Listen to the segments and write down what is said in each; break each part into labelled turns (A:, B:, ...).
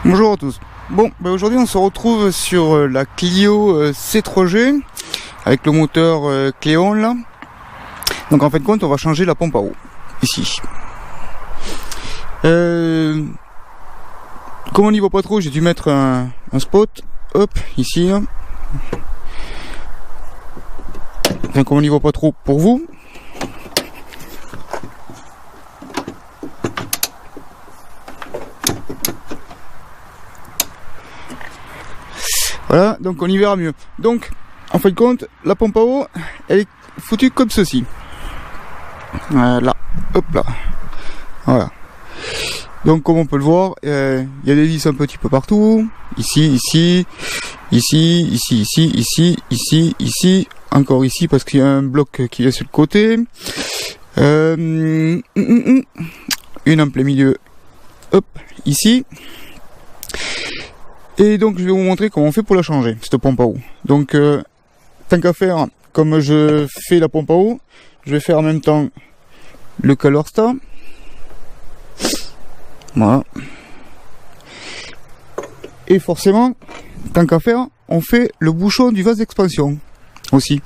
A: Bonjour à tous. Bon, aujourd'hui on se retrouve sur la Clio C3G avec le moteur Cléon là. Donc en fin de compte on va changer la pompe à eau ici. Comme on n'y voit pas trop, j'ai dû mettre un spot, hop, ici là. Enfin, comme on n'y voit pas trop pour vous. Voilà, donc on y verra mieux. Donc, en fin de compte, la pompe à eau, elle est foutue comme ceci. Voilà, hop là. Voilà. Donc, comme on peut le voir, il y a des vis un petit peu partout. Ici, ici, ici, ici, ici, ici, ici, ici. Encore ici, parce qu'il y a un bloc qui est sur le côté. Une en plein milieu. Hop, ici. Et donc je vais vous montrer comment on fait pour la changer, cette pompe à eau. Donc tant qu'à faire, comme je fais la pompe à eau, je vais faire en même temps le calorstat. Voilà. Et forcément, tant qu'à faire, on fait le bouchon du vase d'expansion aussi.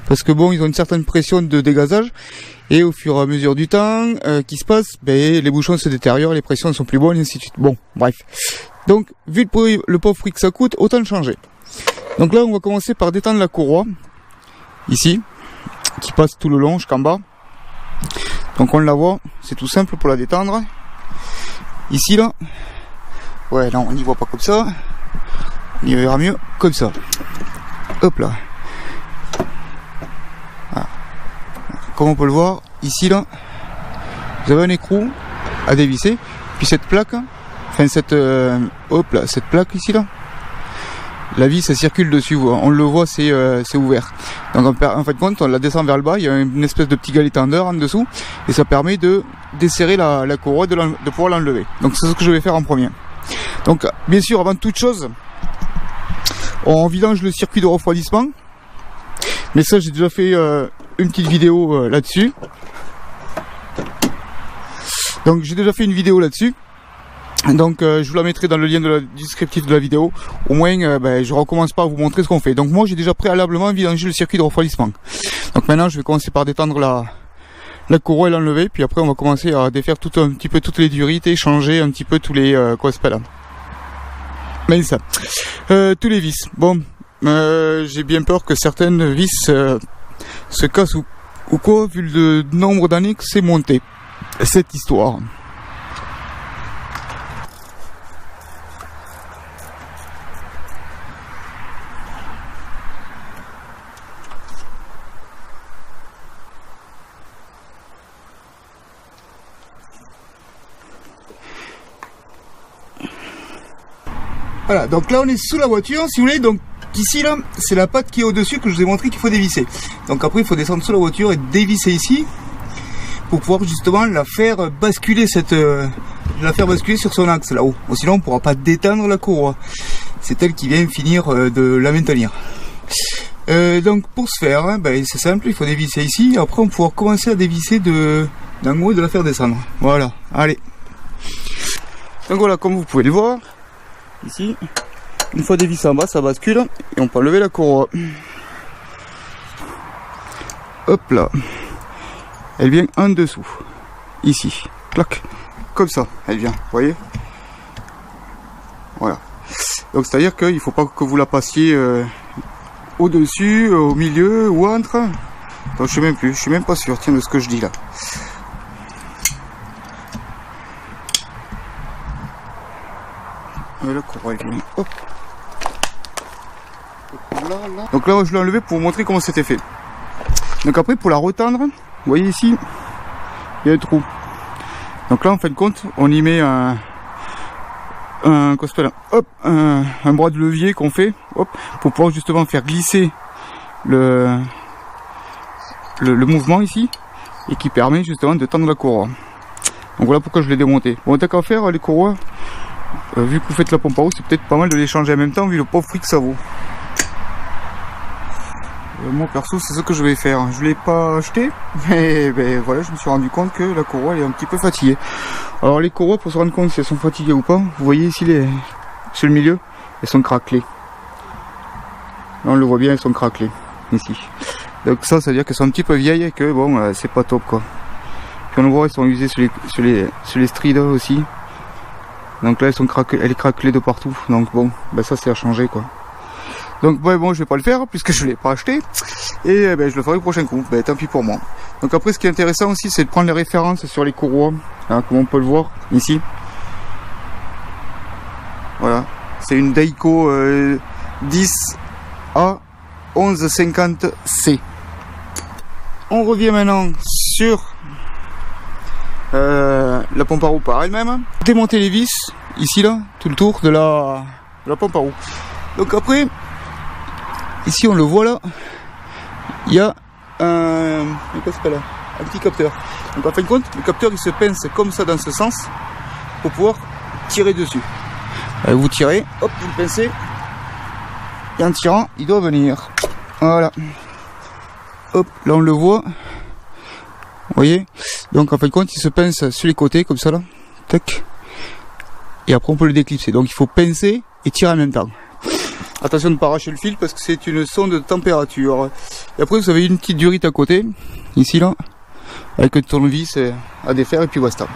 A: Parce que bon, ils ont une certaine pression de dégazage. Et au fur et à mesure du temps qui se passe, ben, les bouchons se détériorent, les pressions ne sont plus bonnes, et ainsi de suite. Bon, bref. Donc, vu le pauvre prix que ça coûte, autant le changer. Donc là, on va commencer par détendre la courroie. Ici. Qui passe tout le long jusqu'en bas. Donc on la voit. C'est tout simple pour la détendre. Ici, là. Ouais, non, on n'y voit pas comme ça. On y verra mieux comme ça. Hop là. Voilà. Comme on peut le voir, ici, là. Vous avez un écrou à dévisser. Puis cette plaque... Enfin cette hop là, cette plaque ici là, la vis ça circule dessus, on le voit, c'est ouvert. Donc en fin de compte on la descend vers le bas, il y a une espèce de petit galet tendeur en dessous et ça permet de desserrer la courroie, de pouvoir l'enlever. Donc c'est ce que je vais faire en premier. Donc bien sûr avant toute chose on vidange le circuit de refroidissement, mais ça j'ai déjà fait une petite vidéo là-dessus. Donc j'ai déjà fait une vidéo là-dessus. Donc je vous la mettrai dans le lien du descriptif de la vidéo. Au moins je recommence pas à vous montrer ce qu'on fait. Donc moi j'ai déjà préalablement vidangé le circuit de refroidissement. Donc maintenant je vais commencer par détendre la courroie et l'enlever. Puis après on va commencer à défaire un petit peu toutes les durites et changer un petit peu tous les quoi c'est pas là. Mais ça. Tous les vis. Bon j'ai bien peur que certaines vis se cassent ou quoi, vu le nombre d'années que c'est monté cette histoire. Voilà, donc là on est sous la voiture, si vous voulez, donc ici là, c'est la patte qui est au-dessus que je vous ai montré qu'il faut dévisser. Donc après il faut descendre sous la voiture et dévisser ici, pour pouvoir justement la faire basculer sur son axe là-haut. Sinon on ne pourra pas détendre la courroie. C'est elle qui vient finir de la maintenir. Donc pour ce faire, hein, c'est simple, il faut dévisser ici, après on pourra commencer à dévisser d'en haut et de la faire descendre. Voilà, allez. Donc voilà, comme vous pouvez le voir. Ici, une fois dévissé en bas, ça bascule et on peut enlever la courroie. Hop là, elle vient en dessous, ici, clac, comme ça, elle vient, vous voyez. Voilà. Donc c'est à dire qu'il ne faut pas que vous la passiez au-dessus, au milieu ou entre. Donc je suis même pas sûr, tiens, de ce que je dis là. La courroie est venue. Hop. Donc là je l'ai enlevé pour vous montrer comment c'était fait. Donc après pour la retendre, vous voyez ici il y a un trou. Donc là en fin de compte on y met un bras de levier qu'on fait, hop, pour pouvoir justement faire glisser le mouvement ici et qui permet justement de tendre la courroie. Donc voilà pourquoi je l'ai démonté. Bon, tant qu'à faire les courroies, vu que vous faites la pompe à eau, c'est peut-être pas mal de les changer en même temps vu le pauvre prix que ça vaut. Moi perso c'est ce que je vais faire. Je l'ai pas acheté, mais voilà, je me suis rendu compte que la courroie elle est un petit peu fatiguée. Alors les courroies, pour se rendre compte si elles sont fatiguées ou pas, vous voyez ici sur le milieu, elles sont craquelées. Là on le voit bien, elles sont craquelées ici. Donc ça veut dire qu'elles sont un petit peu vieilles et que bon c'est pas top quoi. Puis on le voit, elles sont usées sur les strides aussi. Donc là elles sont craquelées, elle est craquelée de partout. Donc bon, ben ça c'est à changer quoi. Donc ouais, bon je vais pas le faire puisque je l'ai pas acheté. Et ben, je le ferai le prochain coup, ben, tant pis pour moi. Donc après ce qui est intéressant aussi c'est de prendre les références sur les courroies. Hein, comme on peut le voir ici. Voilà, c'est une Daico 10A 1150C. On revient maintenant sur la pompe à roue par elle-même. Démonter les vis, ici là, tout le tour de la pompe à roue. Donc après, ici on le voit là, il y a un petit capteur. Donc en fin de compte, le capteur il se pince comme ça dans ce sens pour pouvoir tirer dessus. Vous tirez, hop, vous le pincez, et en tirant, il doit venir. Voilà. Hop, là on le voit. Vous voyez? Donc en fin de compte, il se pince sur les côtés, comme ça là. Tac. Et après on peut le déclipser. Donc il faut pincer et tirer en même temps. Attention de ne pas arracher le fil parce que c'est une sonde de température. Et après vous avez une petite durite à côté, ici là, avec un tournevis à défaire et puis basta.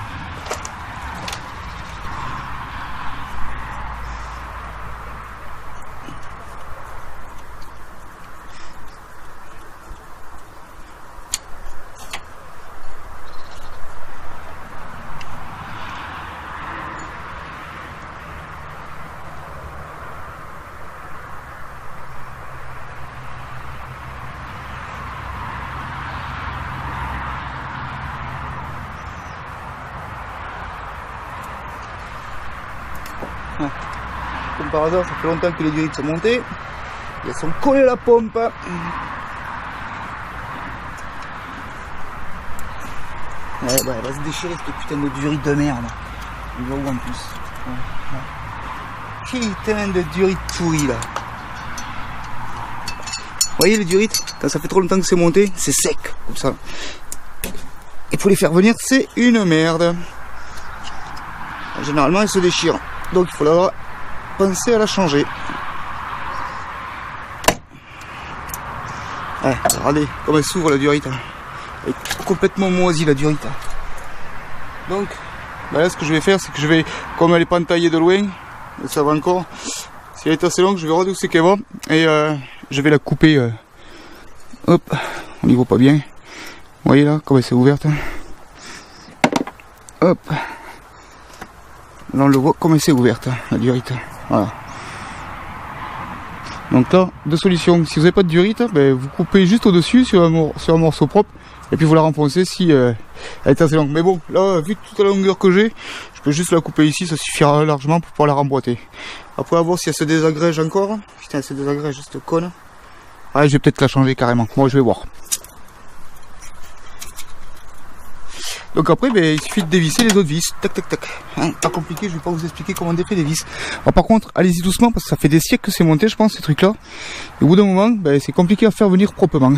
A: Comme par hasard, ça fait longtemps que les durites sont montées. Elles sont collées à la pompe. Ouais, bah, elle va se déchirer cette putain de durite de merde. On va où en plus. Putain de durite pourrie là. Vous voyez les durites, quand ça fait trop longtemps que c'est monté, c'est sec comme ça. Et pour les faire venir, c'est une merde. Généralement, elles se déchirent. Donc il faudra penser à la changer. Ouais, regardez comme elle s'ouvre la durite. Elle est complètement moisie la durite. Donc bah là ce que je vais faire c'est que je vais, comme elle est pas entaillée de loin, ça va encore, si elle est assez longue je vais regarder où c'est qu'elle va et je vais la couper. Hop, on n'y voit pas bien. Vous voyez là comme elle s'est ouverte. Hop. Là on le voit comme elle s'est ouverte, la durite. Voilà. Donc là, deux solutions. Si vous n'avez pas de durite, ben, vous coupez juste au-dessus sur un morceau propre. Et puis vous la renfoncez si elle est assez longue. Mais bon, là, vu toute la longueur que j'ai, je peux juste la couper ici, ça suffira largement pour pouvoir la remboîter. Après, à voir si elle se désagrège encore. Putain, elle se désagrège, cette conne. Ouais, je vais peut-être la changer carrément. Moi, je vais voir. Donc après, ben, il suffit de dévisser les autres vis. Tac, tac, tac. Hein, pas compliqué, je vais pas vous expliquer comment défaire les vis. Alors, par contre, allez-y doucement parce que ça fait des siècles que c'est monté, je pense, ces trucs-là. Et au bout d'un moment, ben, c'est compliqué à faire venir proprement.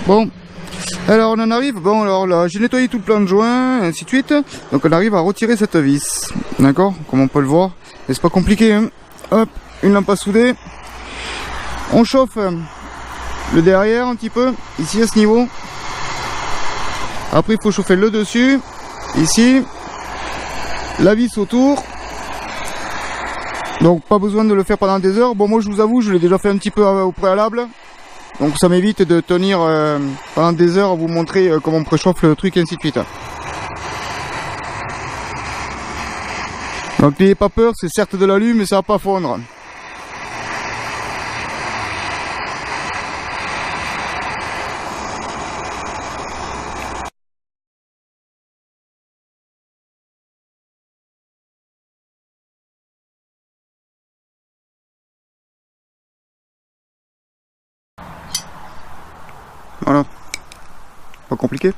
A: Bon, alors on en arrive, bon alors là j'ai nettoyé tout le plan de joint, ainsi de suite, donc on arrive à retirer cette vis, d'accord, comme on peut le voir, et c'est pas compliqué, hein. Hop, une lampe à souder, on chauffe le derrière un petit peu, ici à ce niveau, après il faut chauffer le dessus, ici, la vis autour, donc pas besoin de le faire pendant des heures, bon moi je vous avoue, je l'ai déjà fait un petit peu au préalable. Donc ça m'évite de tenir pendant des heures à vous montrer comment on préchauffe le truc et ainsi de suite. Donc n'ayez pas peur, c'est certes de l'alu mais ça va pas fondre. Voilà. pas compliqué.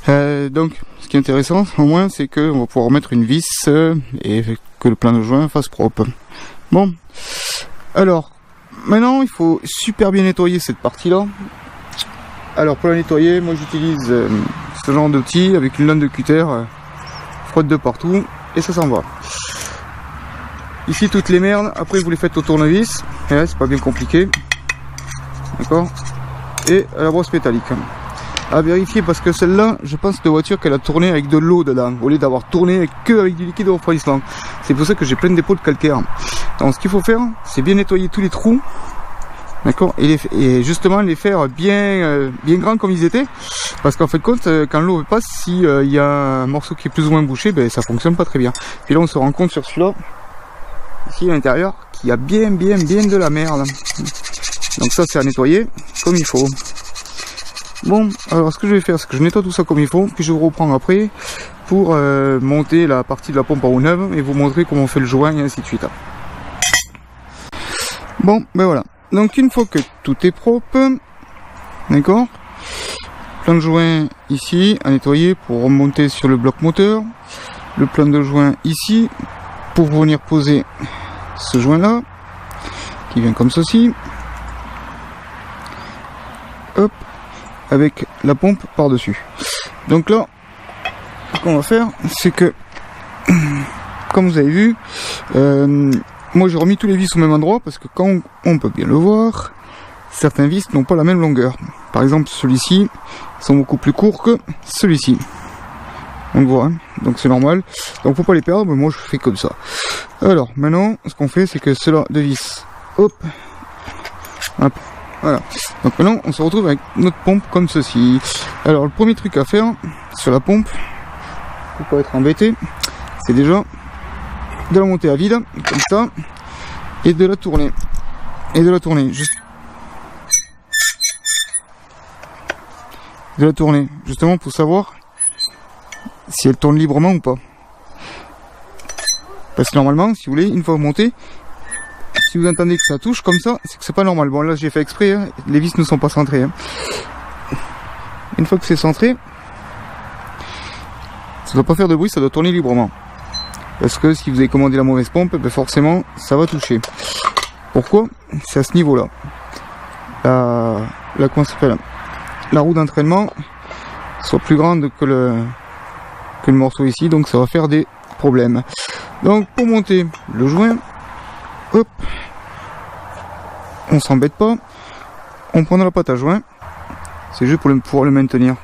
A: Donc, ce qui est intéressant, au moins, c'est qu'on va pouvoir mettre une vis et que le plein de joint fasse propre. Bon, alors, maintenant, il faut super bien nettoyer cette partie-là. Alors, pour la nettoyer, moi, j'utilise ce genre d'outil avec une lame de cutter, frotte de partout, et ça s'en va. Ici, toutes les merdes, après, vous les faites au tournevis, et là, c'est pas bien compliqué. D'accord? Et à la brosse métallique. À vérifier parce que celle-là, je pense de voiture qu'elle a tourné avec de l'eau dedans, au lieu d'avoir tourné que avec du liquide refroidissement. C'est pour ça que j'ai plein de dépôts de calcaire. Donc ce qu'il faut faire, c'est bien nettoyer tous les trous, d'accord, et justement les faire bien grands comme ils étaient, parce qu'en fait de compte, quand l'eau passe, si il y a un morceau qui est plus ou moins bouché, ben ça fonctionne pas très bien. Puis là on se rend compte sur celui-là, ici à l'intérieur, qu'il y a bien de la merde. Donc ça c'est à nettoyer comme il faut. Bon, alors ce que je vais faire, c'est que je nettoie tout ça comme il faut, puis je vous reprends après pour monter la partie de la pompe à eau neuve et vous montrer comment on fait le joint et ainsi de suite. Bon, ben voilà. Donc une fois que tout est propre, d'accord, plan de joint ici à nettoyer pour remonter sur le bloc moteur, le plan de joint ici pour venir poser ce joint là, qui vient comme ceci. Hop. Avec la pompe par dessus. Donc là, ce qu'on va faire, c'est que, comme vous avez vu, moi j'ai remis tous les vis au même endroit parce que quand on peut bien le voir, certains vis n'ont pas la même longueur. Par exemple, celui-ci sont beaucoup plus courts que celui-ci. On le voit, hein, donc c'est normal. Donc faut pas les perdre, mais moi je fais comme ça. Alors maintenant, ce qu'on fait, c'est que cela de vis, hop, hop. Voilà, donc maintenant on se retrouve avec notre pompe comme ceci. Alors le premier truc à faire sur la pompe, pour pas être embêté, c'est déjà de la monter à vide, comme ça, et de la tourner. Et de la tourner, juste. De la tourner, justement pour savoir si elle tourne librement ou pas. Parce que normalement, si vous voulez, une fois montée, si vous entendez que ça touche comme ça, c'est que c'est pas normal. Bon là j'ai fait exprès, hein, les vis ne sont pas centrées. Hein. Une fois que c'est centré, ça doit pas faire de bruit, ça doit tourner librement. Parce que si vous avez commandé la mauvaise pompe, ben forcément ça va toucher. Pourquoi? C'est à ce niveau-là. Comment ça s'appelle? La roue d'entraînement soit plus grande que le morceau ici, donc ça va faire des problèmes. Donc pour monter le joint, hop, on s'embête pas, on prend la pâte à joint, c'est juste pour pouvoir le maintenir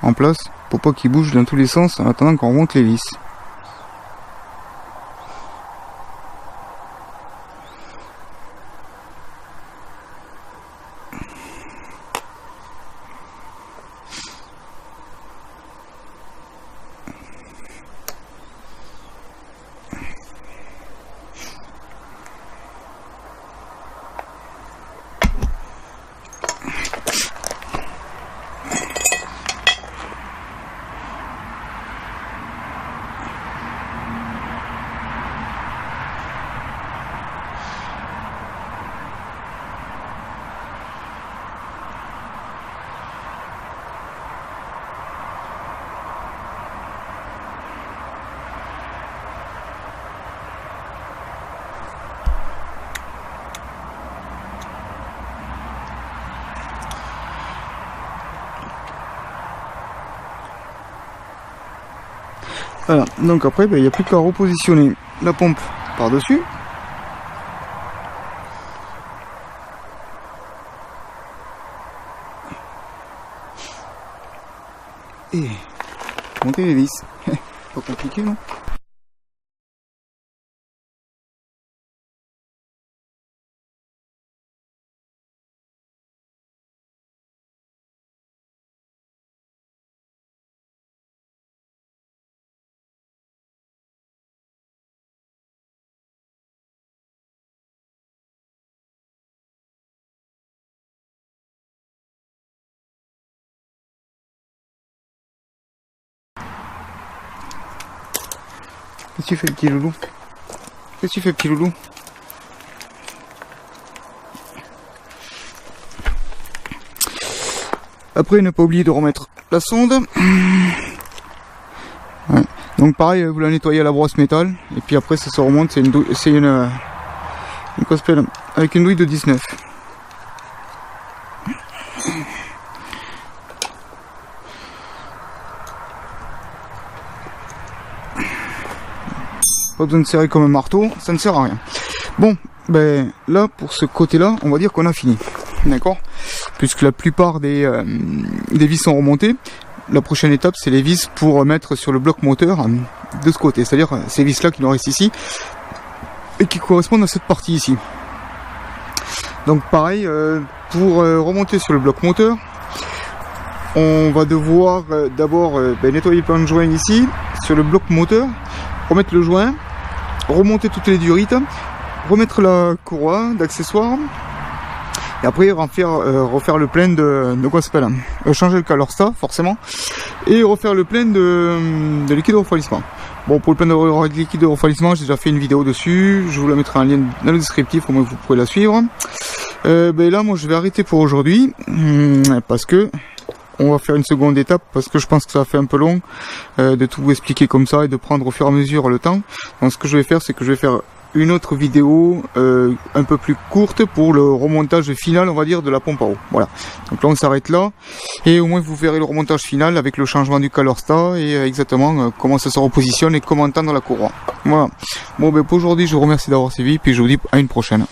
A: en place, pour pas qu'il bouge dans tous les sens en attendant qu'on remonte les vis. Voilà, donc après il n'y a plus qu'à repositionner la pompe par-dessus. Et monter les vis. Pas compliqué, non? Qu'est-ce que tu fais, petit loulou? Qu'est-ce que tu fais, petit loulou? Après, ne pas oublier de remettre la sonde. Ouais. Donc pareil, vous la nettoyez à la brosse métal. Et puis après, ça se remonte. C'est une cospel avec une douille de 19. Pas besoin de serrer comme un marteau, ça ne sert à rien. Bon, ben là, pour ce côté-là, on va dire qu'on a fini. D'accord? Puisque la plupart des vis sont remontées. La prochaine étape, c'est les vis pour mettre sur le bloc moteur de ce côté. C'est-à-dire ces vis-là qui nous restent ici et qui correspondent à cette partie ici. Donc pareil, pour remonter sur le bloc moteur, on va devoir d'abord nettoyer le plan de joint ici, sur le bloc moteur, remettre le joint, remonter toutes les durites, remettre la courroie d'accessoires. Et après refaire le plein de quoi ça s'appelle, changer le calorstat forcément, et refaire le plein de liquide de refroidissement. Bon, pour le plein de liquide de refroidissement, j'ai déjà fait une vidéo dessus, je vous la mettrai en lien dans le descriptif, au moins vous pourrez la suivre. Là moi je vais arrêter pour aujourd'hui, parce que on va faire une seconde étape, parce que je pense que ça fait un peu long de tout vous expliquer comme ça et de prendre au fur et à mesure le temps. Donc ce que je vais faire, c'est que je vais faire une autre vidéo un peu plus courte pour le remontage final, on va dire, de la pompe à eau. Voilà. Donc là on s'arrête là et au moins vous verrez le remontage final avec le changement du calorstat et exactement comment ça se repositionne et comment tendre la courroie. Voilà. Bon, ben pour aujourd'hui je vous remercie d'avoir suivi, puis je vous dis à une prochaine.